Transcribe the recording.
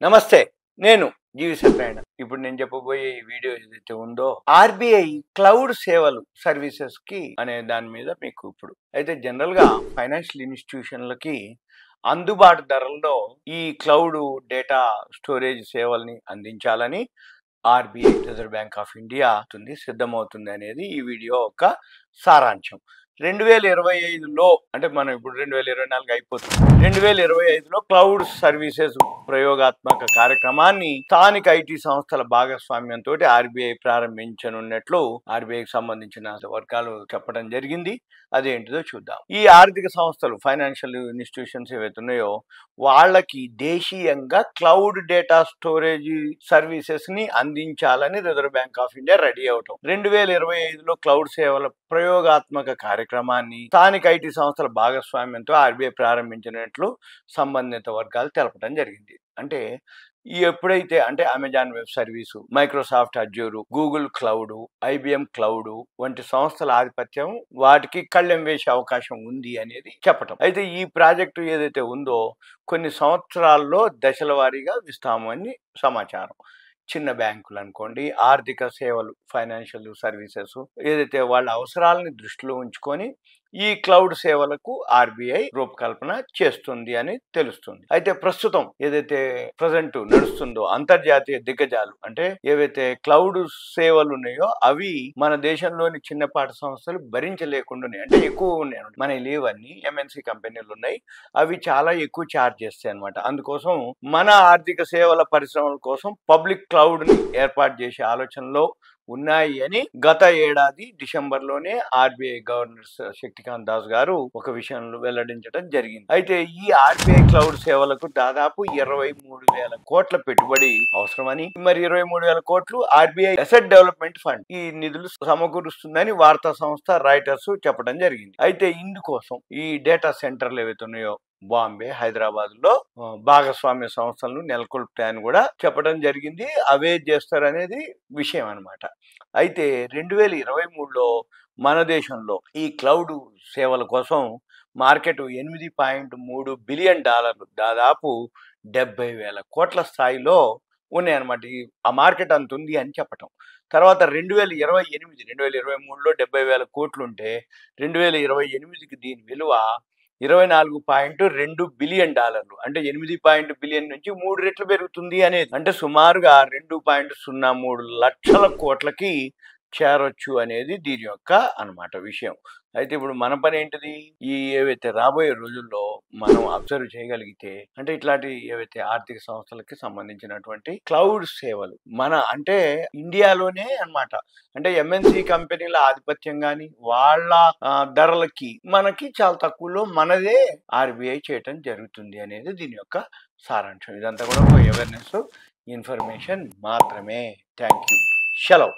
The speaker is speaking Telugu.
నమస్తే. నేను జీవి సత్యనారాయణ. ఇప్పుడు నేను చెప్పబోయే ఈ వీడియో ఏదైతే ఉందో ఆర్బీఐ క్లౌడ్ సేవలు సర్వీసెస్‌కి అనే దాని మీద మీకు ఇప్పుడు. అయితే జనరల్‌గా ఫైనాన్షియల్ ఇన్‌స్టిట్యూషన్‌లకి అందుబాటు ధరల్లో ఈ క్లౌడ్ డేటా స్టోరేజ్ సేవల్ని అందించాలని RBI reserve bank of India సిద్ధమవుతుంది అనేది ఈ వీడియో యొక్క సారాంశం. 2025లో అంటే మనం ఇప్పుడు 2024 అయిపోతుంది. 2025లో క్లౌడ్ సర్వీసెస్ ప్రయోగాత్మక కార్యక్రమాన్ని స్థానిక ఐటీ సంస్థల భాగస్వామ్యంతో ఆర్బీఐ ప్రారంభించనున్నట్లు ఆర్బీఐకి సంబంధించిన వర్గాలు చెప్పడం జరిగింది. అదేంటిదో చూద్దాం. ఈ ఆర్థిక సంస్థలు ఫైనాన్షియల్ ఇన్స్టిట్యూషన్స్ ఏవైతే ఉన్నాయో వాళ్ళకి దేశీయంగా క్లౌడ్ డేటా స్టోరేజ్ సర్వీసెస్ ని అందించాలని reserve bank of India ready అవటం. 2025లో క్లౌడ్ సేవల ప్రయోగాత్మక కార్యక్రమాన్ని స్థానిక ఐటీ సంస్థల భాగస్వామ్యంతో ఆర్బీఐ ప్రారంభించినట్లు సంబంధిత వర్గాలు తెలపడం జరిగింది. అంటే ఎప్పుడైతే అంటే Amazon web service, Microsoft Azure, Google cloud, IBM cloud వంటి సంస్థల ఆధిపత్యం వాటికి కళ్ళెం వేసే అవకాశం ఉంది అనేది చెప్పటం. అయితే ఈ ప్రాజెక్టు ఏదైతే ఉందో కొన్ని సంవత్సరాల్లో దశల వారీగా ఇస్తామని సమాచారం. చిన్న బ్యాంకులు అనుకోండి, ఆర్థిక సేవలు, ఫైనాన్షియల్ సర్వీసెస్ ఏదైతే వాళ్ళ అవసరాలని దృష్టిలో ఉంచుకొని ఈ క్లౌడ్ సేవలకు ఆర్బీఐ రూపకల్పన చేస్తుంది అని తెలుస్తుంది. అయితే ప్రస్తుతం ఏదైతే ప్రజెంట్ నడుస్తుందో అంతర్జాతీయ దిగ్గజాలు అంటే ఏవైతే క్లౌడ్ సేవలు ఉన్నాయో అవి మన దేశంలోని చిన్నపాటి సంస్థలు భరించలేకుండా ఉన్నాయి. అంటే ఎక్కువ ఉన్నాయి, మన లేవన్నీ ఎంఎన్సీ కంపెనీలు ఉన్నాయి, అవి చాలా ఎక్కువ ఛార్జ్ చేస్తాయి అనమాట. అందుకోసం మన ఆర్థిక సేవల పరిశ్రమల కోసం పబ్లిక్ క్లౌడ్ ని ఏర్పాటు చేసే ఆలోచనలో ఉన్నాయి అని గత ఏడాది డిసెంబర్లోనే ఆర్బీఐ గవర్నర్ శక్తికాంత్ దాస్ గారు ఒక విషయంలో వెల్లడించడం జరిగింది. అయితే ఈ ఆర్బీఐ క్లౌడ్ సేవలకు దాదాపు 23,000 కోట్ల పెట్టుబడి అవసరమని, మరి 23,000 కోట్లు ఆర్బీఐ అసెట్ డెవలప్మెంట్ ఫండ్ ఈ నిధులు సమకూరుస్తుందని వార్తా సంస్థ రాయిటర్స్ చెప్పడం జరిగింది. అయితే ఇందుకోసం ఈ డేటా సెంటర్లు ఏవైతే ఉన్నాయో బాంబే, హైదరాబాద్ లో భాగస్వామ్య సంస్థలను నెలకొల్పుతాయని కూడా చెప్పడం జరిగింది. అవే చేస్తారనేది విషయం అనమాట. అయితే 2023లో మన దేశంలో ఈ క్లౌడ్ సేవల కోసం మార్కెట్ $8.3 బిలియన్, దాదాపు 70,000 కోట్ల స్థాయిలో ఉన్నాయన్నమాట. ఆ మార్కెట్ అంత ఉంది అని చెప్పటం. తర్వాత 2023లో 70,000 కోట్లు ఉంటే 2028కి దీని విలువ $24.2 బిలియన్, అంటే 8 బిలియన్ నుంచి 3 రెట్లు పెరుగుతుంది అనేది. అంటే సుమారుగా 2.03 లక్షల కోట్లకి చేరొచ్చు అనేది దీని యొక్క అన్నమాట విషయం. అయితే ఇప్పుడు మన పని ఏంటిది, ఈ ఏవైతే రాబోయే రోజుల్లో మనం అబ్జర్వ్ చేయగలిగితే అంటే ఇట్లాంటి ఏవైతే ఆర్థిక సంస్థలకి సంబంధించినటువంటి క్లౌడ్ సేవలు మన అంటే ఇండియాలోనే అన్నమాట. అంటే ఎంఎన్సి కంపెనీల ఆధిపత్యం కానీ వాళ్ళ ధరలకి మనకి చాలా తక్కువలో మనదే ఆర్బీఐ చేయటం జరుగుతుంది అనేది దీని యొక్క సారాంశం. ఇదంతా కూడా ఒక అవేర్నెస్ ఇన్ఫర్మేషన్ మాత్రమే. Thank you. సెలవు.